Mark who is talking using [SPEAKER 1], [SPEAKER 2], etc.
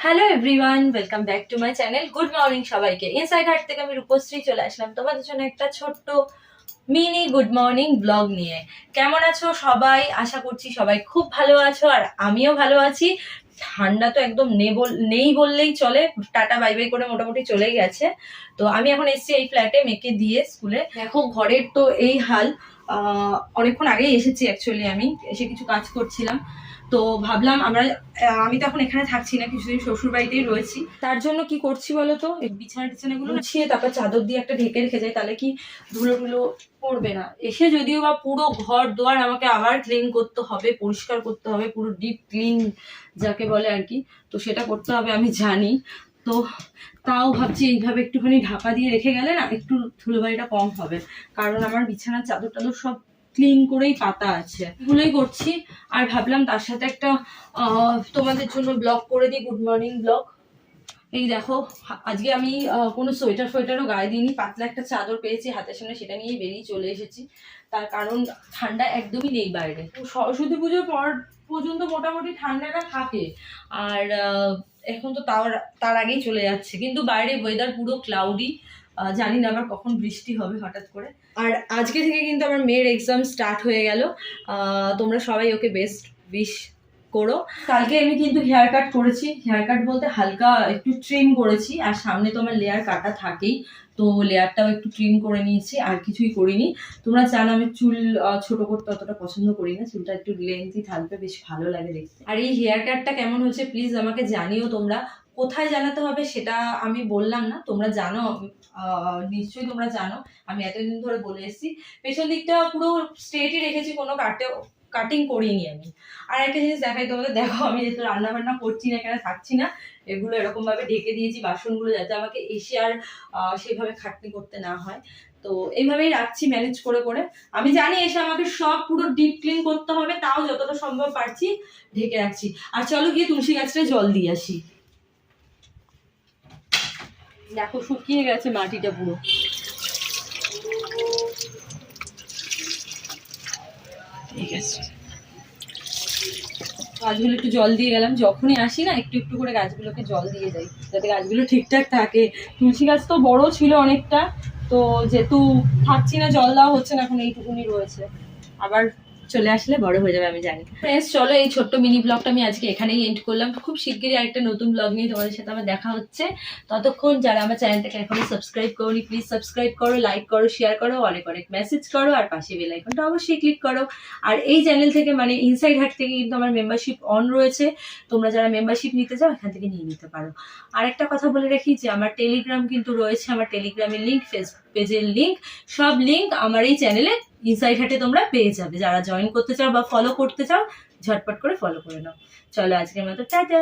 [SPEAKER 1] Hello everyone, welcome back to my channel. Good morning সবাইকে। Inside heart থেকে আমি রূপশ্রী চলে আসলাম তোমাদের জন্য একটা ছোট্ট মিনি গুড মর্নিং ব্লগ নিয়ে। কেমন আছো সবাই? আশা করছি সবাই খুব ভালো আছো, আর আমিও ভালো আছি। ঠান্ডা তো একদম নেই বললেই চলে, টাটা বাই বাই করে মোটামুটি চলেই গেছে। তো আমি এখন এসেছি এই ফ্ল্যাটে মেয়েকে দিয়ে স্কুলে। দেখো ঘরের তো এই হাল। অনেকক্ষণ আগেই এসেছি, অ্যাকচুয়ালি আমি এসে কিছু কাজ করছিলাম। তো ভাবলাম আমি তো এখন এখানে থাকছি না, কিছুদিন শ্বশুর বাড়িতেই রয়েছি। তার জন্য কি করছি বলতো, বিছানাগুলো গুছিয়ে তারপর চাদর দিয়ে একটা ঢেকে রেখে যাই, তাহলে কি ধুলো টুলো পড়বে না। এসে যদিও বা পুরো ঘর দোয়ার আমাকে আবার ক্লিন করতে হবে, পরিষ্কার করতে হবে, পুরো ডিপ ক্লিন যাকে বলে আর কি। তো সেটা করতে হবে আমি জানি। তো তাও ভাবছি এইভাবে একটুখানি ঢাকা দিয়ে রেখে গেলে না একটু ধুলোবালিটা কম হবে, কারণ আমার বিছানার চাদর টাদর সব ক্লিন করেই পাতা আছে, এগুলোই করছি। আর ভাবলাম তার সাথে একটা তোমাদের জন্য ব্লগ করে দিই, গুড মর্নিং ব্লগ। এই দেখো, আজকে আমি কোনো সোয়েটারও গায়ে দিইনি, পাতলা একটা চাদর পেয়েছি হাতের সামনে, সেটা নিয়ে বেরিয়ে চলে এসেছি। তার কারণ ঠান্ডা একদমই নেই বাইরে। সরস্বতী পুজোর পর পর্যন্ত মোটামুটি ঠান্ডাটা থাকে, আর এখন তো তার আগেই চলে যাচ্ছে, কিন্তু বাইরে ওয়েদার পুরো ক্লাউডি। জানি না আবার কখন বৃষ্টি হবে হঠাৎ করে। আর আজকে থেকে কিন্তু আমার মেয়ের এক্সাম স্টার্ট হয়ে গেল। তোমরা সবাই ওকে বেস্ট উইশ করো। কালকে আমি কিন্তু হেয়ার কাট করেছি, হেয়ার কাট বলতে হালকা একটু ট্রিম করেছি, আর সামনে তো আমার লেয়ার কাটা থাকেই, তো লেয়ারটাও একটু ট্রিম করে নিয়েছি, আর কিছুই করিনি। তোমরা জানো আমি চুল ছোট করতে অতটা পছন্দ করি না, চুলটা একটু লেন্থি থাকবে, বেশ ভালো লাগে দেখতে। আর এই হেয়ার কাটটা কেমন হচ্ছে প্লিজ আমাকে জানিও তোমরা। কোথায় জানাতে হবে সেটা আমি বললাম না, তোমরা জানো, নিশ্চয়ই তোমরা জানো। আমি এতদিন ধরে বলে এসেছি। পেছন দিকটা পুরো স্ট্রেটই রেখেছি, কোনো কাটিং করিনি আমি। আর একটা জিনিস দেখাই তোমাদের, দেখো আমি যেহেতু রান্না বান্না করছি না, এখানে থাকছি না, এগুলো এরকম ভাবে ঢেকে দিয়েছি বাসনগুলো, যাতে আমাকে এসে আর সেইভাবে খাটনি করতে না হয়। তো এইভাবেই রাখছি ম্যানেজ করে করে। আমি জানি এসে আমাকে সব পুরো ডিপ ক্লিন করতে হবে, তাও যতটা সম্ভব পারছি ঢেকে রাখছি। আর চলো গিয়ে তুলসী গাছটা জল দিয়ে আসি। দেখো শুকিয়ে গেছে মাটিটা পুরো। ঠিক আছে, গাছগুলো একটু জল দিয়ে গেলাম, যখনই আসি না একটু একটু করে গাছগুলোকে জল দিয়ে যাই, যাতে গাছগুলো ঠিকঠাক থাকে। তুলসী গাছ তো বড় ছিল অনেকটা, তো যেহেতু থাকছি না, জল দেওয়া হচ্ছে না, এখন এইটুকুনি রয়েছে, আবার চলে আসলে বড় হয়ে যাবে আমি জানি। ফ্রেন্ডস চলো, এই ছোট্ট মিনি ব্লগটা আমি আজকে এখানেই এন্ড করলাম। খুব শিগগিরই আরেকটা নতুন ব্লগ নিয়ে তোমাদের সাথে আমার দেখা হচ্ছে। ততক্ষণ যারা আমার চ্যানেলটাকে এখনো সাবস্ক্রাইব করোনি, প্লিজ সাবস্ক্রাইব করো, লাইক করো, শেয়ার করো, অনেক অনেক মেসেজ করো, আর পাশে বেল আইকনটা অবশ্যই ক্লিক করো। আর এই চ্যানেল থেকে মানে ইনসাইড হার্ট থেকে কিন্তু আমার মেম্বারশিপ অন রয়েছে, তোমরা যারা মেম্বারশিপ নিতে চাও এখান থেকে নিয়ে নিতে পারো। আর একটা কথা বলে রাখি যে আমার টেলিগ্রাম কিন্তু রয়েছে, আমার টেলিগ্রামের লিঙ্ক, ফেসবুক পেজের লিঙ্ক, সব লিঙ্ক আমার এই চ্যানেলে ইনসাইড হার্টে তোমরা পেয়ে যাবে। যারা জয়েন করতে চাও বা ফলো করতে চাও ঝটপট করে ফলো করে নাও। চলো আজকের মতো টাটা।